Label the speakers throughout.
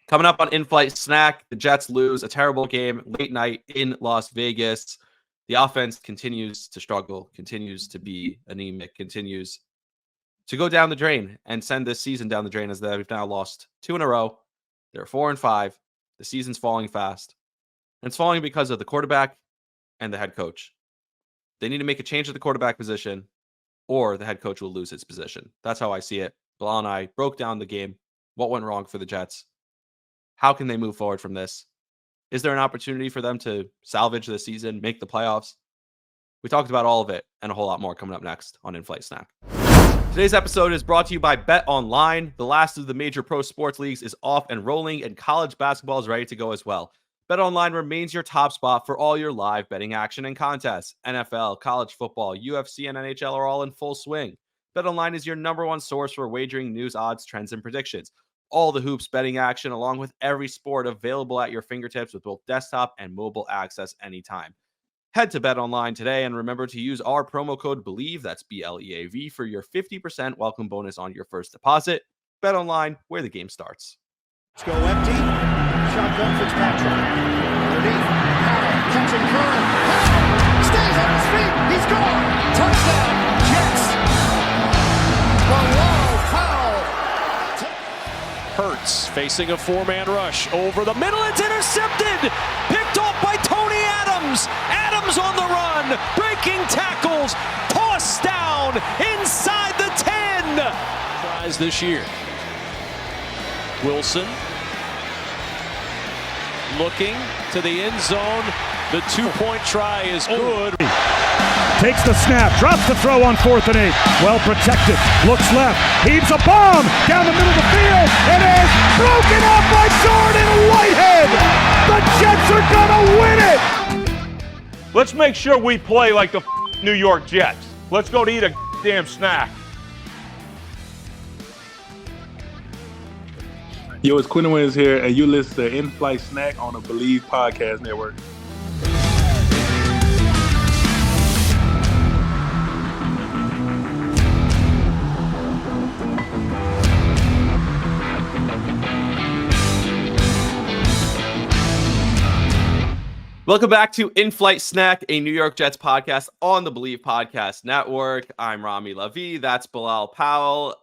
Speaker 1: Coming up on In-Flight Snack, the Jets lose a terrible game late night in Las Vegas. The offense continues to struggle, continues to be anemic, continues to go down the drain and send this season down the drain as they've now lost 2 in a row. They're 4-5. The season's falling fast. And it's falling because of the quarterback and the head coach. They need to make a change at the quarterback position or the head coach will lose his position. That's how I see it. Bilal and I broke down the game. What went wrong for the Jets? How can they move forward from this? Is there an opportunity for them to salvage the season, make the playoffs? We talked about all of it and a whole lot more coming up next on In-Flight Snack. Today's episode is brought to you by Bet Online. The last of the major pro sports leagues is off and rolling, and college basketball is ready to go as well. Bet Online remains your top spot for all your live betting action and contests. NFL, college football, UFC, and NHL are all in full swing. Bet Online is your number one source for wagering news, odds, trends, and predictions. All the hoops betting action, along with every sport available at your fingertips with both desktop and mobile access anytime. Head to Bet Online today and remember to use our promo code BELIEVE, that's BLEAV, for your 50% welcome bonus on your first deposit. Bet Online, where the game starts.
Speaker 2: Let's go empty. Shotgun Fitzpatrick. Underneath. Powell catching current. Powell stays on his feet. He's gone. Touchdown. Jets. Below Powell.
Speaker 3: Hurts facing a four-man rush over the middle. It's intercepted. Picked off by Tony Adams. Adams on the run. Breaking tackles. Tossed down inside the 10. Tries this year. Wilson looking to the end zone. The two-point try is good.
Speaker 4: Takes the snap, drops the throw on 4th and 8. Well protected, looks left, heaves a bomb down the middle of the field. It is broken up by Jordan Whitehead. The Jets are gonna win it.
Speaker 5: Let's make sure we play like the New York Jets. Let's go to eat a damn snack.
Speaker 6: Yo, it's Quinn Wins here, and you listen to In-Flight Snack on the Believe Podcast Network.
Speaker 1: Welcome back to In-Flight Snack, a New York Jets podcast on the Believe Podcast Network. I'm Rami, Lavi. That's Bilal, Powell.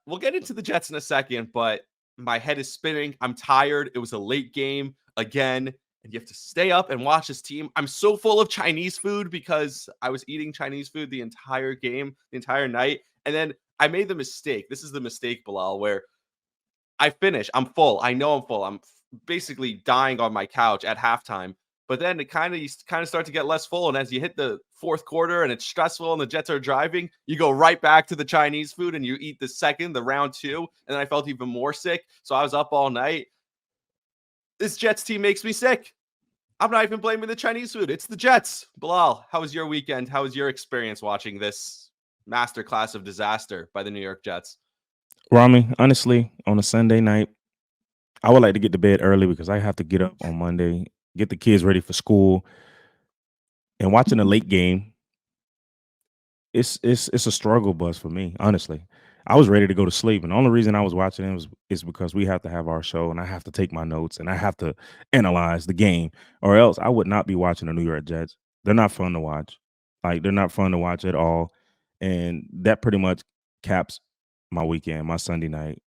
Speaker 1: We'll get into the Jets in a second, but my head is spinning. I'm tired. It was a late game again, and you have to stay up and watch this team. I'm so full of Chinese food because I was eating Chinese food the entire game, the entire night, and then I made the mistake. This is the mistake, Bilal, where I finish. I'm full. I know I'm full. I'm basically dying on my couch at halftime. But then it you start to get less full. And as you hit the fourth quarter and it's stressful and the Jets are driving, you go right back to the Chinese food and you eat the round 2. And then I felt even more sick. So I was up all night. This Jets team makes me sick. I'm not even blaming the Chinese food. It's the Jets. Bilal, how was your weekend? How was your experience watching this masterclass of disaster by the New York Jets?
Speaker 7: Rami, honestly, on a Sunday night, I would like to get to bed early because I have to get up on Monday, get the kids ready for school, and watching a late game, it's a struggle bus for me, honestly. I was ready to go to sleep, and the only reason I was watching it is because we have to have our show, and I have to take my notes, and I have to analyze the game, or else I would not be watching the New York Jets. They're not fun to watch. They're not fun to watch at all, and that pretty much caps my weekend, my Sunday night.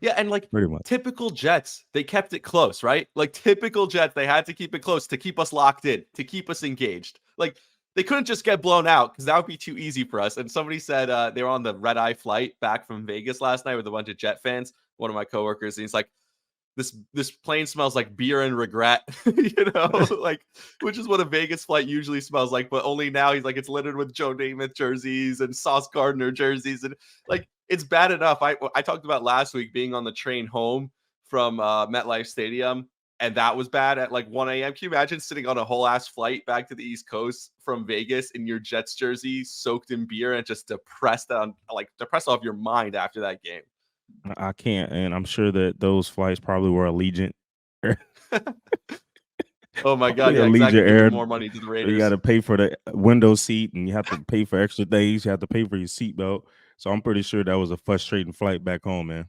Speaker 1: Yeah, and typical Jets, they kept it close, right? Like typical Jets, they had to keep it close to keep us locked in, to keep us engaged. Like they couldn't just get blown out because that would be too easy for us. And somebody said they were on the red-eye flight back from Vegas last night with a bunch of Jet fans, one of my coworkers, and he's like, this plane smells like beer and regret, which is what a Vegas flight usually smells like. But only now he's like, it's littered with Joe Namath jerseys and Sauce Gardner jerseys. And it's bad enough. I talked about last week being on the train home from MetLife Stadium, and that was bad at 1 a.m. Can you imagine sitting on a whole ass flight back to the East Coast from Vegas in your Jets jersey, soaked in beer, and just depressed off your mind after that game?
Speaker 7: I can't, and I'm sure that those flights probably were Allegiant.
Speaker 1: Oh my God! Yeah, exactly. Air. More money to the Raiders.
Speaker 7: You got to pay for the window seat, and you have to pay for extra things. You have to pay for your seatbelt. So I'm pretty sure that was a frustrating flight back home, man.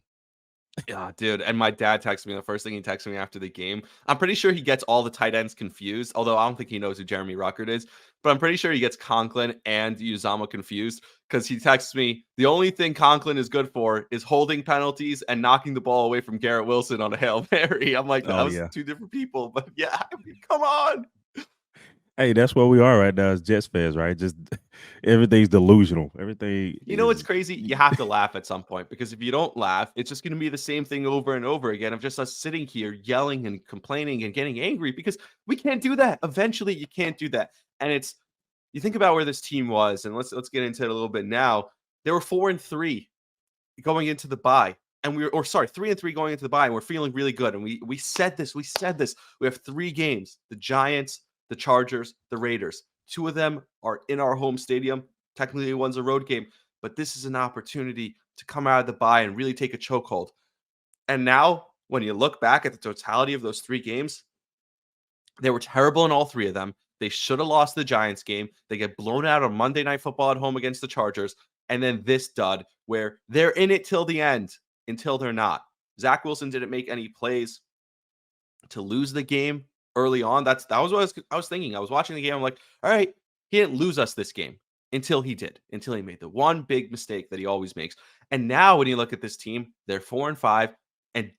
Speaker 1: Yeah, dude. And my dad texted me. The first thing he texted me after the game, I'm pretty sure he gets all the tight ends confused, although I don't think he knows who Jeremy Ruckert is. But I'm pretty sure he gets Conklin and Uzama confused because he texts me, the only thing Conklin is good for is holding penalties and knocking the ball away from Garrett Wilson on a Hail Mary. I'm like, that
Speaker 7: Oh
Speaker 1: was
Speaker 7: yeah.
Speaker 1: two different people. But yeah, I mean, come on.
Speaker 7: Hey, that's where we are right now as Jets fans, right? Just everything's delusional. Everything
Speaker 1: You know what's
Speaker 7: is
Speaker 1: crazy? You have to laugh at some point because if you don't laugh, it's just going to be the same thing over and over again of just us sitting here yelling and complaining and getting angry because we can't do that. Eventually, you can't do that. And it's you think about where this team was, and let's get into it a little bit now. They were 4-3 going into the bye, and we were, or sorry, 3-3 going into the bye, and we're feeling really good. And we said this, we have 3 games: the Giants, the Chargers, the Raiders. 2 of them are in our home stadium. Technically, one's a road game, but this is an opportunity to come out of the bye and really take a chokehold. And now, when you look back at the totality of those 3 games, they were terrible in all 3 of them. They should have lost the Giants game. They get blown out on Monday Night Football at home against the Chargers. And then this dud where they're in it till the end until they're not. Zach Wilson didn't make any plays to lose the game early on. That was what I was thinking. I was watching the game. I'm like, all right, he didn't lose us this game until he did, until he made the one big mistake that he always makes. And now when you look at this team, they're 4-5. And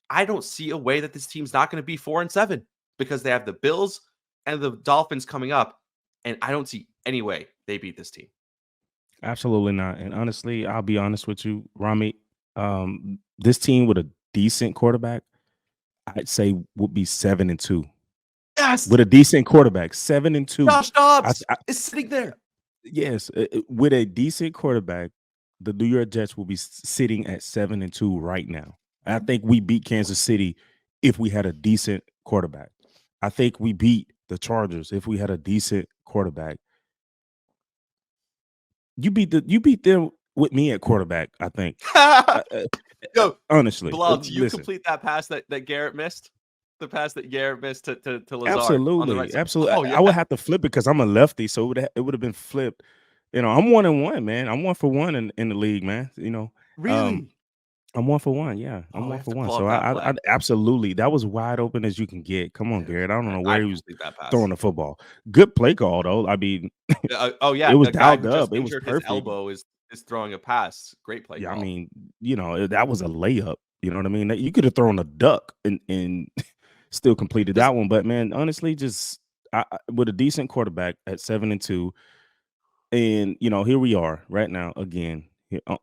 Speaker 1: I don't see a way that this team's not going to be 4-7 because they have the Bills and the Dolphins coming up. And I don't see any way they beat this team.
Speaker 7: absolutely not. And honestly, I'll be honest with you, Rami. This team with a decent quarterback, I'd say would be 7-2.
Speaker 1: Yes,
Speaker 7: With a decent quarterback, 7-2.
Speaker 1: Josh Dobbs is sitting there.
Speaker 7: Yes, with a decent quarterback, the New York Jets will be sitting at 7-2 right now. I think we beat Kansas City if we had a decent quarterback. I think we beat the Chargers if we had a decent quarterback. You beat them with me at quarterback, I think.
Speaker 1: Yo,
Speaker 7: Honestly,
Speaker 1: Bilal, do you
Speaker 7: listen.
Speaker 1: complete that pass that Garrett missed? The pass that Garrett missed to Lazard on the
Speaker 7: Absolutely,
Speaker 1: right side?
Speaker 7: absolutely.
Speaker 1: Oh, yeah.
Speaker 7: I would have to flip it because I'm a lefty, so it would have been flipped. You know, I'm 1-1, man. I'm 1-for-1 in the league, man. You know,
Speaker 1: Really?
Speaker 7: I'm 1-for-1. Yeah, I'm
Speaker 1: Oh, I
Speaker 7: 1
Speaker 1: have
Speaker 7: for
Speaker 1: to
Speaker 7: 1.
Speaker 1: pull
Speaker 7: So
Speaker 1: up that
Speaker 7: I
Speaker 1: play.
Speaker 7: absolutely, that was wide open as you can get. Come on,
Speaker 1: Dude,
Speaker 7: Garrett. I don't know
Speaker 1: I
Speaker 7: where
Speaker 1: have
Speaker 7: he
Speaker 1: to
Speaker 7: was
Speaker 1: complete that pass.
Speaker 7: throwing the football. Good play call though. I mean,
Speaker 1: Oh, yeah,
Speaker 7: it was
Speaker 1: the guy
Speaker 7: dialed
Speaker 1: who just
Speaker 7: up. It was
Speaker 1: injured his
Speaker 7: perfect.
Speaker 1: elbow is throwing a pass. Great play
Speaker 7: Yeah, I
Speaker 1: call.
Speaker 7: mean, you know, that was a layup. You know what I mean? You could have thrown a duck and still completed
Speaker 1: This
Speaker 7: that one. But man, honestly, just with a decent quarterback at 7-2, and you know, here we are right now again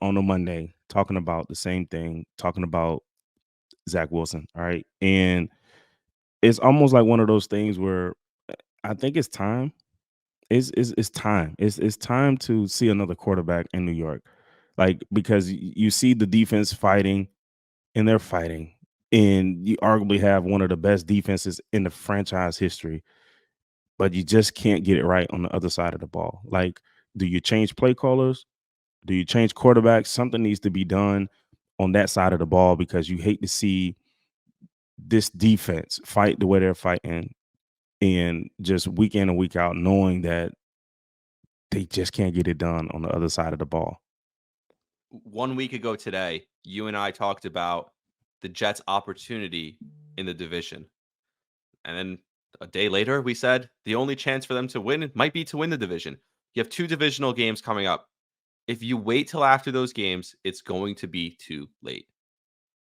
Speaker 7: on a Monday talking about the same thing, talking about Zach Wilson. All right, and it's almost like one of those things where I think it's time. It's time. It's time to see another quarterback in New York, like because you see the defense fighting and they're fighting, and you arguably have one of the best defenses in the franchise history, but you just can't get it right on the other side of the ball. Like, do you change play callers? Do you change quarterbacks? Something needs to be done on that side of the ball because you hate to see this defense fight the way they're fighting and just week in and week out knowing that they just can't get it done on the other side of the ball.
Speaker 1: 1 week ago today, you and I talked about the Jets' opportunity in the division. And then a day later, we said the only chance for them to win might be to win the division. You have 2 divisional games coming up. If you wait till after those games, it's going to be too late.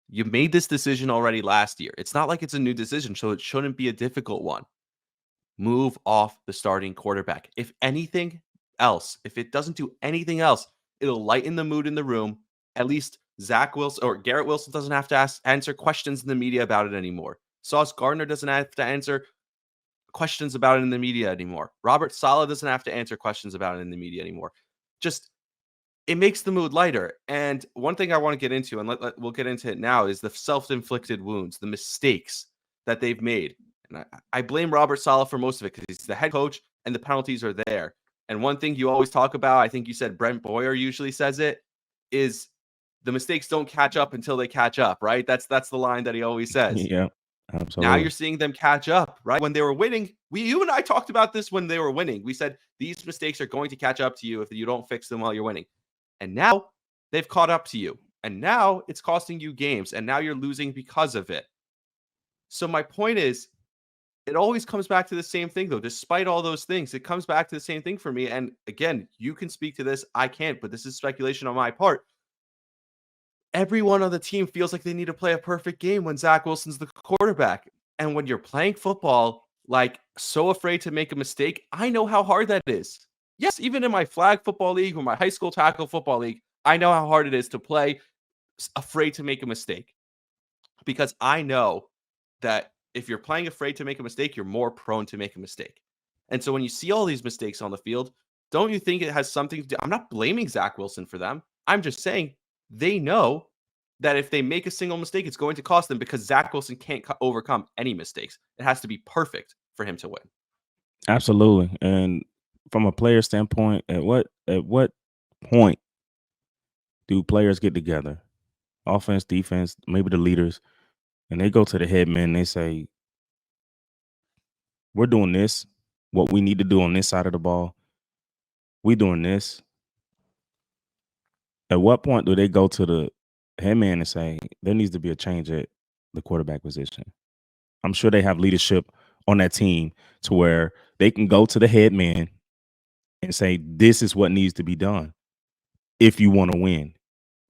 Speaker 1: You made this decision already last year. It's not like it's a new decision, so it shouldn't be a difficult one. Move off the starting quarterback. If anything else, if it doesn't do anything else, it'll lighten the mood in the room. At least Zach Wilson or Garrett Wilson doesn't have to answer questions in the media about it anymore. Sauce Gardner doesn't have to answer questions about it in the media anymore. Robert Saleh doesn't have to answer questions about it in the media anymore. Just it makes the mood lighter. And one thing I want to get into, and we'll get into it now, is the self-inflicted wounds, the mistakes that they've made. And I blame Robert Saleh for most of it because he's the head coach and the penalties are there. And one thing you always talk about, I think you said Brent Boyer usually says it, is the mistakes don't catch up until they catch up, right? That's the line that he always says.
Speaker 7: Yeah, absolutely.
Speaker 1: Now you're seeing them catch up, right? When they were winning, you and I talked about this when they were winning. We said these mistakes are going to catch up to you if you don't fix them while you're winning. And now they've caught up to you. And now it's costing you games, and now you're losing because of it. So my point is, it always comes back to the same thing, though. Despite all those things, it comes back to the same thing for me. And again, you can speak to this. I can't, but this is speculation on my part. Everyone on the team feels like they need to play a perfect game when Zach Wilson's the quarterback. And when you're playing football, like so afraid to make a mistake, I know how hard that is. Yes, even in my flag football league or my high school tackle football league, I know how hard it is to play afraid to make a mistake. Because I know that if you're playing afraid to make a mistake, you're more prone to make a mistake. And so when you see all these mistakes on the field, don't you think it has something to do? I'm not blaming Zach Wilson for them. I'm just saying they know that if they make a single mistake, it's going to cost them because Zach Wilson can't overcome any mistakes. It has to be perfect for him to win.
Speaker 7: Absolutely. And from a player standpoint, at what point do players get together, offense, defense, maybe the leaders, and they go to the head man and they say, we're doing this, what we need to do on this side of the ball, we doing this. At what point do they go to the head man and say, there needs to be a change at the quarterback position? I'm sure they have leadership on that team to where they can go to the head man and say, this is what needs to be done if you want to win.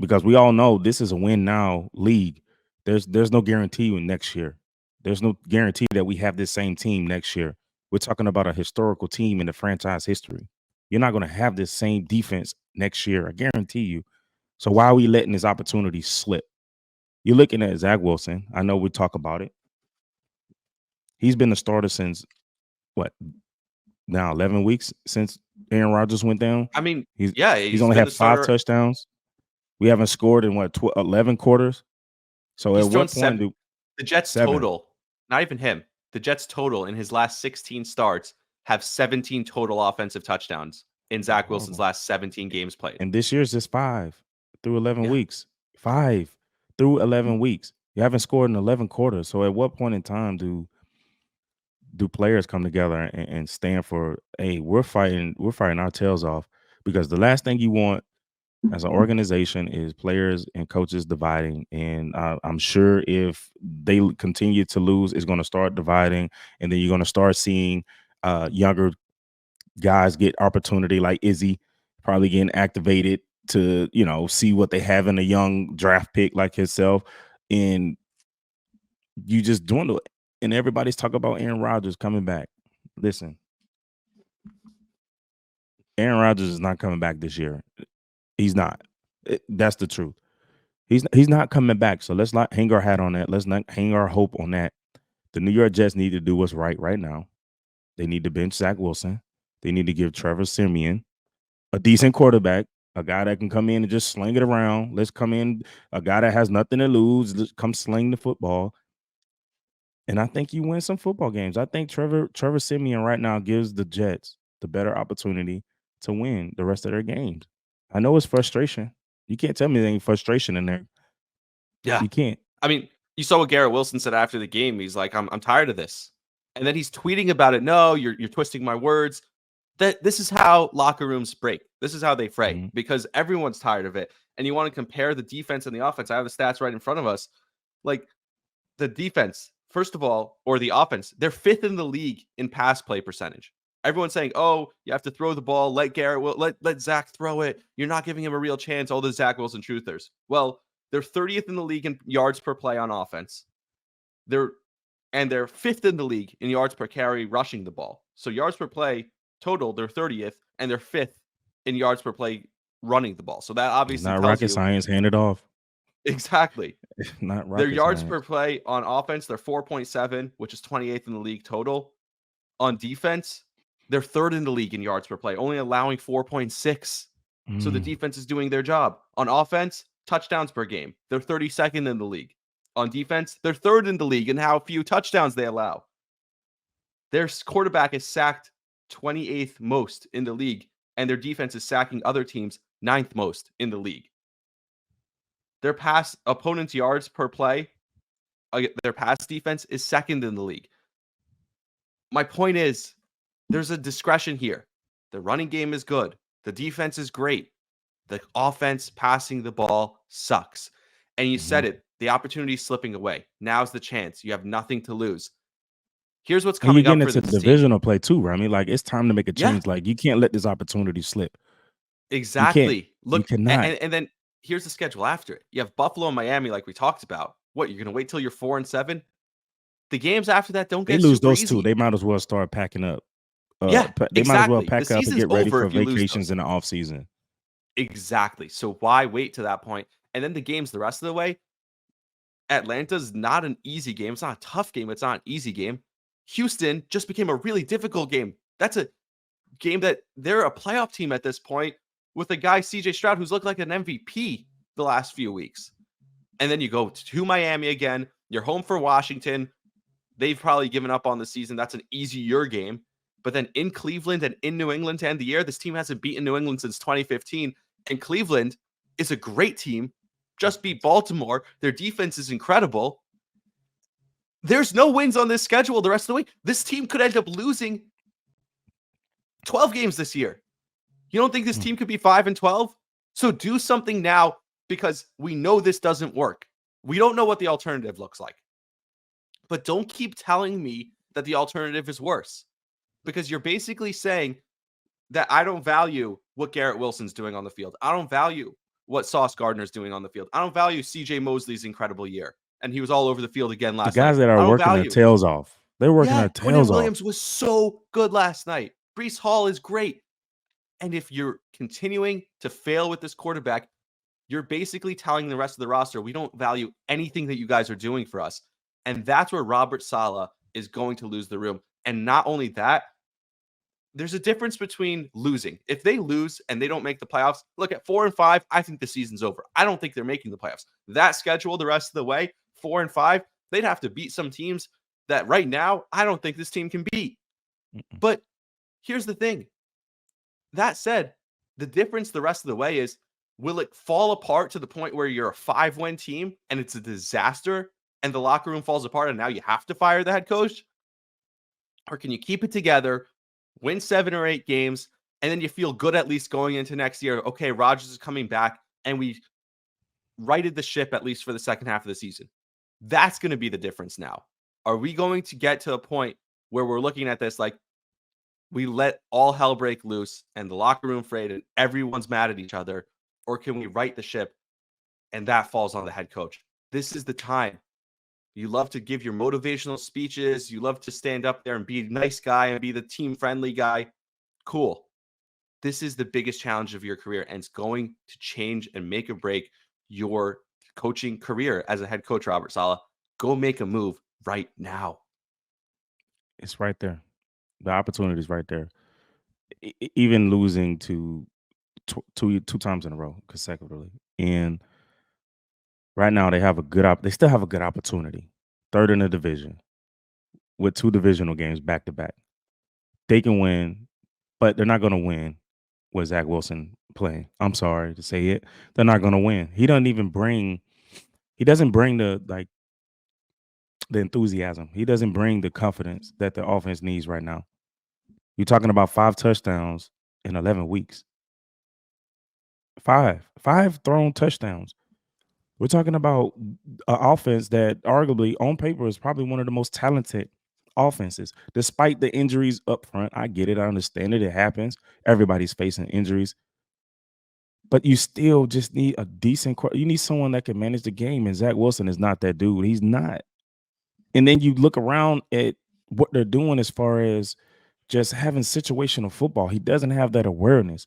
Speaker 7: Because we all know this is a win now league. There's no guarantee next year. There's no guarantee that we have this same team next year. We're talking about a historical team in the franchise history. You're not going to have this same defense next year. I guarantee you. So why are we letting this opportunity slip? You're looking at Zach Wilson. I know we talk about it. He's been the starter since what? Now 11 weeks since Aaron Rodgers went down.
Speaker 1: I mean,
Speaker 7: he's
Speaker 1: he's
Speaker 7: only
Speaker 1: been
Speaker 7: had
Speaker 1: the
Speaker 7: 5
Speaker 1: starter.
Speaker 7: touchdowns. We haven't scored in 11 quarters. So
Speaker 1: He's
Speaker 7: at
Speaker 1: thrown
Speaker 7: what point do
Speaker 1: the Jets
Speaker 7: 7?
Speaker 1: total, not even him, the Jets total in his last 16 starts have 17 total offensive touchdowns in Zach Wilson's last 17 games played.
Speaker 7: And this year's just 5 through 11
Speaker 1: Yeah.
Speaker 7: weeks. 5 through 11 weeks. You haven't scored in 11 quarters. So at what point in time do players come together and stand for, hey, we're fighting our tails off? Because the last thing you want as an organization is players and coaches dividing. And I'm sure if they continue to lose, it's going to start dividing. And then you're going to start seeing younger guys get opportunity, like Izzy probably getting activated to, see what they have in a young draft pick like himself. And you just dwindle. And everybody's talking about Aaron Rodgers coming back. Listen, Aaron Rodgers is not coming back this year. He's not. That's the truth. He's not coming back. So let's not hang our hat on that. Let's not hang our hope on that. The New York Jets need to do what's right now. They need to bench Zach Wilson. They need to give Trevor Siemian a decent quarterback, a guy that can come in and just sling it around. Let's come in, a guy that has nothing to lose. Let's come sling the football. And I think you win some football games. I think Trevor Siemian right now gives the Jets the better opportunity to win the rest of their games. I know it's frustration. You can't tell me there ain't frustration in there.
Speaker 1: Yeah.
Speaker 7: You can't.
Speaker 1: I mean, you saw what Garrett Wilson said after the game. He's like, I'm tired of this. And then he's tweeting about it. No, you're twisting my words. That this is how locker rooms break. This is how they fray because everyone's tired of it. And you want to compare the defense and the offense. I have the stats right in front of us. Like the defense, first of all, or the offense, they're 5th in the league in pass play percentage. Everyone's saying, oh, you have to throw the ball. Let Zach throw it. You're not giving him a real chance. All the Zach Wilson truthers. Well, they're 30th in the league in yards per play on offense. They're 5th in the league in yards per carry rushing the ball. So yards per play total, they're 30th, and they're 5th in yards per play running the ball. So that obviously
Speaker 7: not
Speaker 1: tells
Speaker 7: rocket
Speaker 1: you,
Speaker 7: science, hand it off.
Speaker 1: Exactly.
Speaker 7: Not rocket
Speaker 1: Their yards
Speaker 7: science.
Speaker 1: per play on offense, they're 4.7, which is 28th in the league total. On defense, they're 3rd in the league in yards per play, only allowing 4.6. So the defense is doing their job. On offense, touchdowns per game, they're 32nd in the league. On defense, they're 3rd in the league in how few touchdowns they allow. Their quarterback is sacked 28th most in the league, and their defense is sacking other teams 9th most in the league. Their pass opponent's yards per play, their pass defense is 2nd in the league. My point is, there's a discretion here. The running game is good. The defense is great. The offense passing the ball sucks. And you said it, the opportunity is slipping away. Now's the chance. You have nothing to lose. Here's what's
Speaker 7: And you're
Speaker 1: coming up
Speaker 7: getting
Speaker 1: for
Speaker 7: into
Speaker 1: this
Speaker 7: the
Speaker 1: team.
Speaker 7: divisional play too, Rami. Like, it's time to make a
Speaker 1: Yeah.
Speaker 7: change. Like, you can't let this opportunity slip.
Speaker 1: Exactly.
Speaker 7: You cannot.
Speaker 1: And then here's the schedule after it. You have Buffalo and Miami, like we talked about. What, you're gonna wait till you're 4-7? The games after that don't
Speaker 7: They
Speaker 1: get
Speaker 7: lose
Speaker 1: super
Speaker 7: those
Speaker 1: easy.
Speaker 7: two. They might as well start packing up.
Speaker 1: Yeah,
Speaker 7: They might as well
Speaker 1: exactly.
Speaker 7: pack
Speaker 1: The
Speaker 7: up and
Speaker 1: season's
Speaker 7: get ready
Speaker 1: over
Speaker 7: for
Speaker 1: if you lose
Speaker 7: vacations
Speaker 1: those.
Speaker 7: in the off season.
Speaker 1: Exactly. So why wait to that point? And then the games the rest of the way. Atlanta's not an easy game. It's not a tough game. It's not an easy game. Houston just became a really difficult game. That's a game that they're a playoff team at this point with a guy, CJ Stroud, who's looked like an MVP the last few weeks. And then you go to Miami again. You're home for Washington. They've probably given up on the season. That's an easier game. But then in Cleveland and in New England to end the year, this team hasn't beaten New England since 2015. And Cleveland is a great team. Just beat Baltimore. Their defense is incredible. There's no wins on this schedule the rest of the way. This team could end up losing 12 games this year. You don't think this team could be 5-12? So do something now, because we know this doesn't work. We don't know what the alternative looks like. But don't keep telling me that the alternative is worse, because you're basically saying that I don't value what Garrett Wilson's doing on the field. I don't value what Sauce Gardner's doing on the field. I don't value CJ Mosley's incredible year. And he was all over the field again last night.
Speaker 7: The guys that are working their tails off. They're working their tails off.
Speaker 1: Williams was so good last night. Breece Hall is great. And if you're continuing to fail with this quarterback, you're basically telling the rest of the roster, we don't value anything that you guys are doing for us. And that's where Robert Saleh is going to lose the room. And not only that, there's a difference between losing. If they lose and they don't make the playoffs, look, at 4-5, I think the season's over. I don't think they're making the playoffs. That schedule the rest of the way, 4-5, they'd have to beat some teams that right now I don't think this team can beat. But here's the thing. That said, the difference the rest of the way is, will it fall apart to the point where you're a 5-win team and it's a disaster and the locker room falls apart and now you have to fire the head coach? Or can you keep it together, win 7 or 8 games, and then you feel good at least going into next year? Okay, Rodgers is coming back, and we righted the ship at least for the second half of the season. That's going to be the difference now. Are we going to get to a point where we're looking at this like we let all hell break loose and the locker room frayed and everyone's mad at each other? Or can we right the ship and that falls on the head coach? This is the time. You love to give your motivational speeches. You love to stand up there and be a nice guy and be the team-friendly guy. Cool. This is the biggest challenge of your career, and it's going to change and make or break your coaching career as a head coach, Robert Saleh. Go make a move right now.
Speaker 7: It's right there. The opportunity is right there. Even losing to two times in a row consecutively, and right now they have a good they still have a good opportunity. Third in the division with 2 divisional games back to back. They can win, but they're not going to win with Zach Wilson playing. I'm sorry to say it. They're not going to win. He doesn't bring the enthusiasm. He doesn't bring the confidence that the offense needs right now. You're talking about 5 touchdowns in 11 weeks. 5 thrown touchdowns. We're talking about an offense that arguably on paper is probably one of the most talented offenses, despite the injuries up front. I get it. I understand it. It happens. Everybody's facing injuries. But you still just need a decent – you need someone that can manage the game, and Zach Wilson is not that dude. He's not. And then you look around at what they're doing as far as just having situational football. He doesn't have that awareness.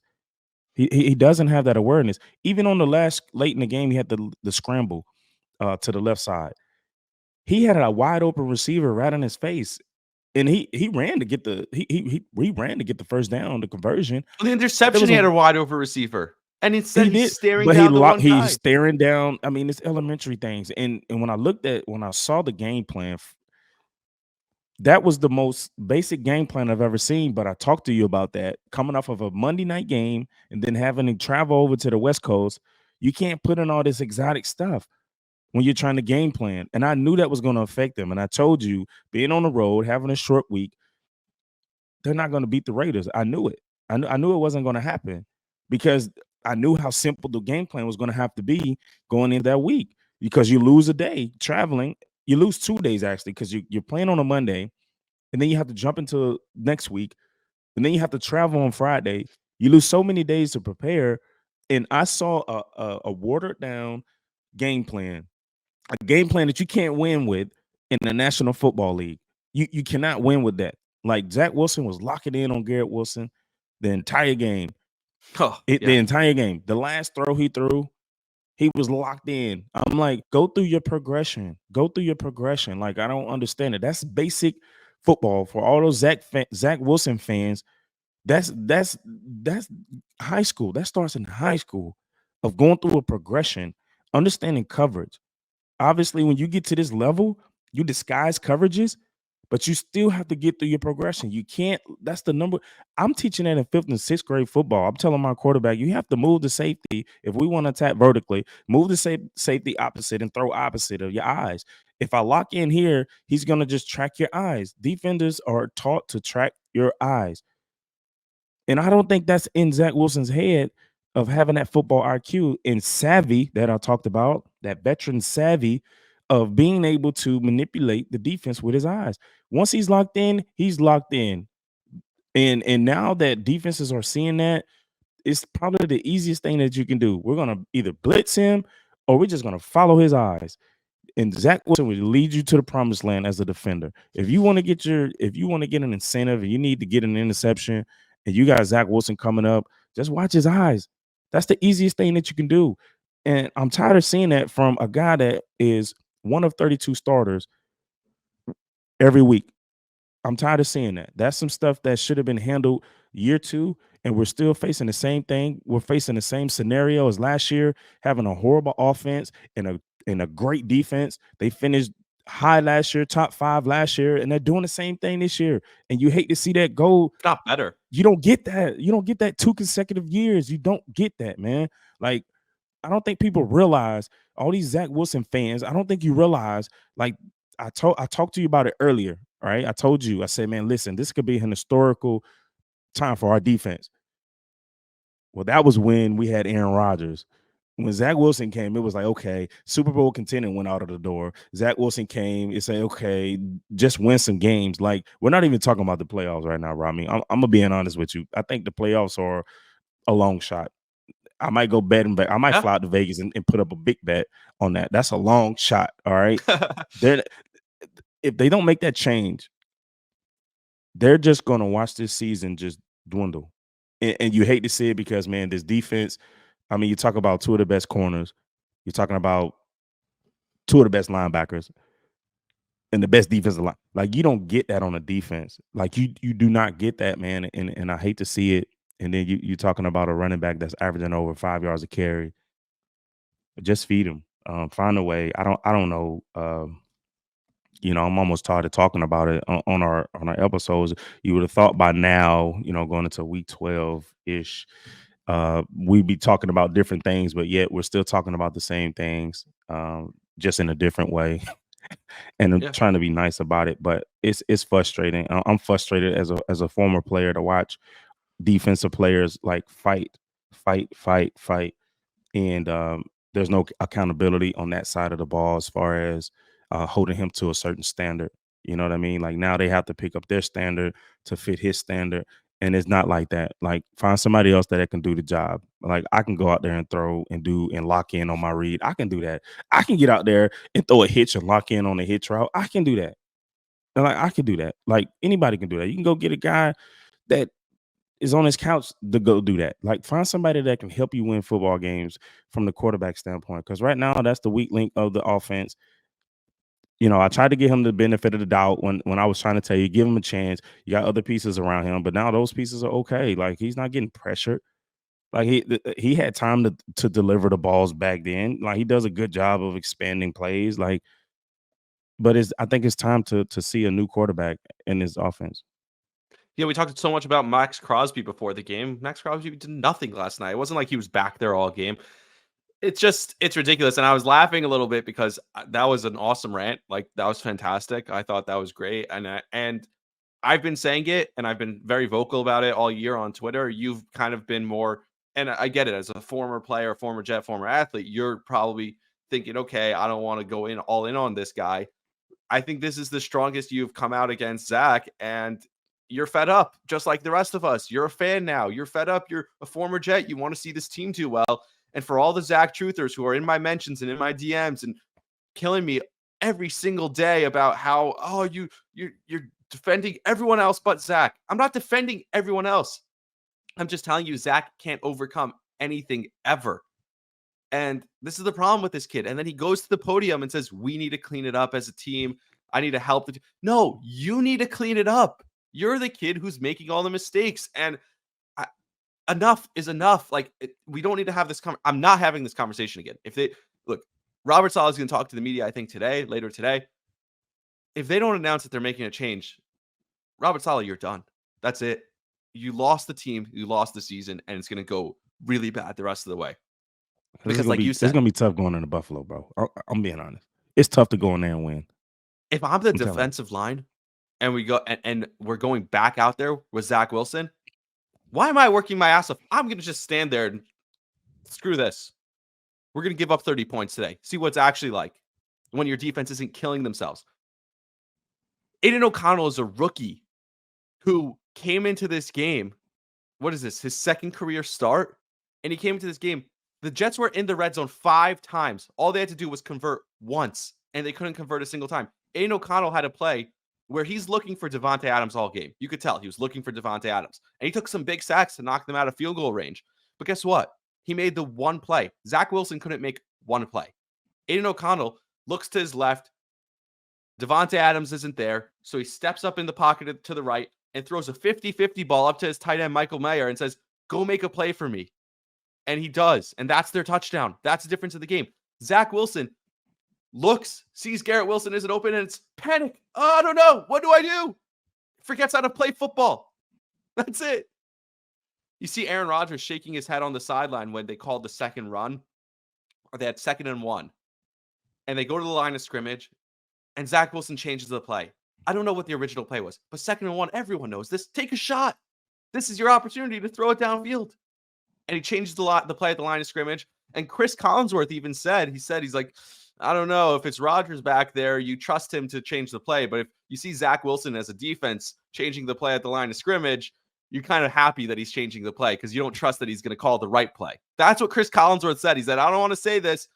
Speaker 7: He doesn't have that awareness. Even on the late in the game, he had the scramble to the left side. He had a wide open receiver right in his face, and he ran to get he ran to get the first down, the conversion.
Speaker 1: The interception, he had a wide open receiver, and instead he's staring down the one guy.
Speaker 7: He's staring down. I mean, it's elementary things. And when I saw the game plan, that was the most basic game plan I've ever seen, but I talked to you about that. Coming off of a Monday night game and then having to travel over to the West Coast, you can't put in all this exotic stuff when you're trying to game plan. And I knew that was going to affect them. And I told you, being on the road, having a short week, they're not going to beat the Raiders. I knew it. I knew it wasn't going to happen because I knew how simple the game plan was going to have to be going into that week, because you lose a day traveling. You lose 2 days actually, because you're playing on a Monday, and then you have to jump into next week, and then you have to travel on Friday. You lose so many days to prepare. And I saw a watered down game plan, a game plan that you can't win with in the National Football League. You cannot win with that. Like, Zach Wilson was locking in on Garrett Wilson the entire game.
Speaker 1: Oh,
Speaker 7: The entire game. The last throw he threw, he was locked in. I'm like, go through your progression. Go through your progression. Like, I don't understand it. That's basic football for all those Zach Wilson fans. That's high school. That starts in high school, of going through a progression, understanding coverage. Obviously, when you get to this level, you disguise coverages, but you still have to get through your progression. You can't. That's the number. I'm teaching that in 5th and 6th grade football. I'm telling my quarterback, you have to move the safety. If we want to attack vertically, move the safety opposite and throw opposite of your eyes. If I lock in here, he's going to just track your eyes. Defenders are taught to track your eyes. And I don't think that's in Zach Wilson's head, of having that football IQ and savvy that I talked about, that veteran savvy of being able to manipulate the defense with his eyes. Once he's locked in, he's locked in. And now that defenses are seeing that, it's probably the easiest thing that you can do. We're going to either blitz him, or we're just going to follow his eyes. And Zach Wilson will lead you to the promised land as a defender. If you want to get an incentive, and you need to get an interception, and you got Zach Wilson coming up, just watch his eyes. That's the easiest thing that you can do. And I'm tired of seeing that from a guy that is one of 32 starters every week. I'm tired of seeing that. That's some stuff that should have been handled year 2, and we're still facing the same thing. We're facing the same scenario as last year, having a horrible offense and a great defense. They finished high last year, top 5 last year, and they're doing the same thing this year. And you hate to see that go.
Speaker 1: Not better.
Speaker 7: You don't get that. You don't get that 2 consecutive years. You don't get that, man. Like, I don't think people realize, all these Zach Wilson fans, I don't think you realize, like, I talked to you about it earlier, right? I told you, I said, man, listen, this could be an historical time for our defense. Well, that was when we had Aaron Rodgers. When Zach Wilson came, it was like, okay, Super Bowl contender went out of the door. Zach Wilson came, it said, okay, just win some games. Like, we're not even talking about the playoffs right now, Rami. I'm gonna be honest with you. I think the playoffs are a long shot. I might go bet and bet. I might fly out to Vegas and put up a big bet on that. That's a long shot. All right. If they don't make that change, they're just gonna watch this season just dwindle. And you hate to see it, because, man, this defense, I mean, you talk about 2 of the best corners. You're talking about 2 of the best linebackers and the best defensive line. Like, you don't get that on a defense. Like, you do not get that, man. And I hate to see it. And then you're talking about a running back that's averaging over 5 yards a carry. Just feed him. Find a way. I don't know. I'm almost tired of talking about it on our episodes. You would have thought by now, going into week 12-ish, we'd be talking about different things, but yet we're still talking about the same things, just in a different way. And I'm trying to be nice about it, but it's frustrating. I'm frustrated as a former player to watch defensive players like fight, and there's no accountability on that side of the ball as far as holding him to a certain standard. You know what I mean? Like, now they have to pick up their standard to fit his standard. And it's not like that. Like, find somebody else that can do the job. Like, I can go out there and throw and lock in on my read. I can do that. I can get out there and throw a hitch and lock in on a hitch route. I can do that. And, like, I can do that. Like, anybody can do that. You can go get a guy that is on his couch to go do that. Like, find somebody that can help you win football games from the quarterback standpoint. Because right now, that's the weak link of the offense. I tried to give him the benefit of the doubt when I was trying to tell you, give him a chance. You got other pieces around him, but now those pieces are okay. Like, he's not getting pressured. Like, he had time to deliver the balls back then. Like, he does a good job of expanding plays. Like, but I think it's time to see a new quarterback in this offense.
Speaker 1: Yeah, we talked so much about Max Crosby before the game. Max Crosby did nothing last night. It wasn't like he was back there all game. It's ridiculous. And I was laughing a little bit because that was an awesome rant. Like, that was fantastic. I thought that was great. And I've been saying it, and I've been very vocal about it all year on Twitter. You've kind of been more And I get it, as a former player, former Jet, former athlete, you're probably thinking, okay, I don't want to go all in on this guy. I think this is the strongest you've come out against Zach, and you're fed up, just like the rest of us. You're a fan now. You're fed up. You're a former Jet. You want to see this team do well. And for all the Zach truthers who are in my mentions and in my DMs and killing me every single day about how, oh, you're defending everyone else but Zach. I'm not defending everyone else. I'm just telling you, Zach can't overcome anything ever. And this is the problem with this kid. And then he goes to the podium and says, we need to clean it up as a team. I need to help. No, you need to clean it up. You're the kid who's making all the mistakes. And enough is enough. Like, we don't need to have this. I'm not having this conversation again. If they look, Robert Saleh is going to talk to the media, I think later today. If they don't announce that they're making a change, Robert Saleh, you're done. That's it. You lost the team. You lost the season. And it's going to go really bad the rest of the way. Because like you said,
Speaker 7: it's going to be tough going into Buffalo, bro. I'm being honest. It's tough to go in there and win.
Speaker 1: If I'm the defensive line and we go and we're going back out there with Zach Wilson, why am I working my ass off? I'm going to just stand there and screw this. We're going to give up 30 points today. See what it's actually like when your defense isn't killing themselves. Aiden O'Connell is a rookie who came into this game. What is this? His second career start? And he came into this game. The Jets were in the red zone 5 times. All they had to do was convert once, and they couldn't convert a single time. Aiden O'Connell had a play where he's looking for Davante Adams all game. You could tell he was looking for Davante Adams. And he took some big sacks to knock them out of field goal range. But guess what? He made the one play. Zach Wilson couldn't make one play. Aiden O'Connell looks to his left. Davante Adams isn't there. So he steps up in the pocket to the right and throws a 50-50 ball up to his tight end, Michael Mayer, and says, go make a play for me. And he does. And that's their touchdown. That's the difference of the game. Zach Wilson looks, sees Garrett Wilson isn't open, and it's panic. Oh, I don't know. What do I do? Forgets how to play football. That's it. You see Aaron Rodgers shaking his head on the sideline when they called the second run, or they had 2nd and 1. And they go to the line of scrimmage, and Zach Wilson changes the play. I don't know what the original play was, but 2nd and 1, everyone knows this. Take a shot. This is your opportunity to throw it downfield. And he changes the play at the line of scrimmage. And Chris Collinsworth even said, he's like, I don't know if it's Rodgers back there, you trust him to change the play. But if you see Zach Wilson as a defense changing the play at the line of scrimmage, you're kind of happy that he's changing the play because you don't trust that he's going to call the right play. That's what Chris Collinsworth said. He said, I don't want to say this,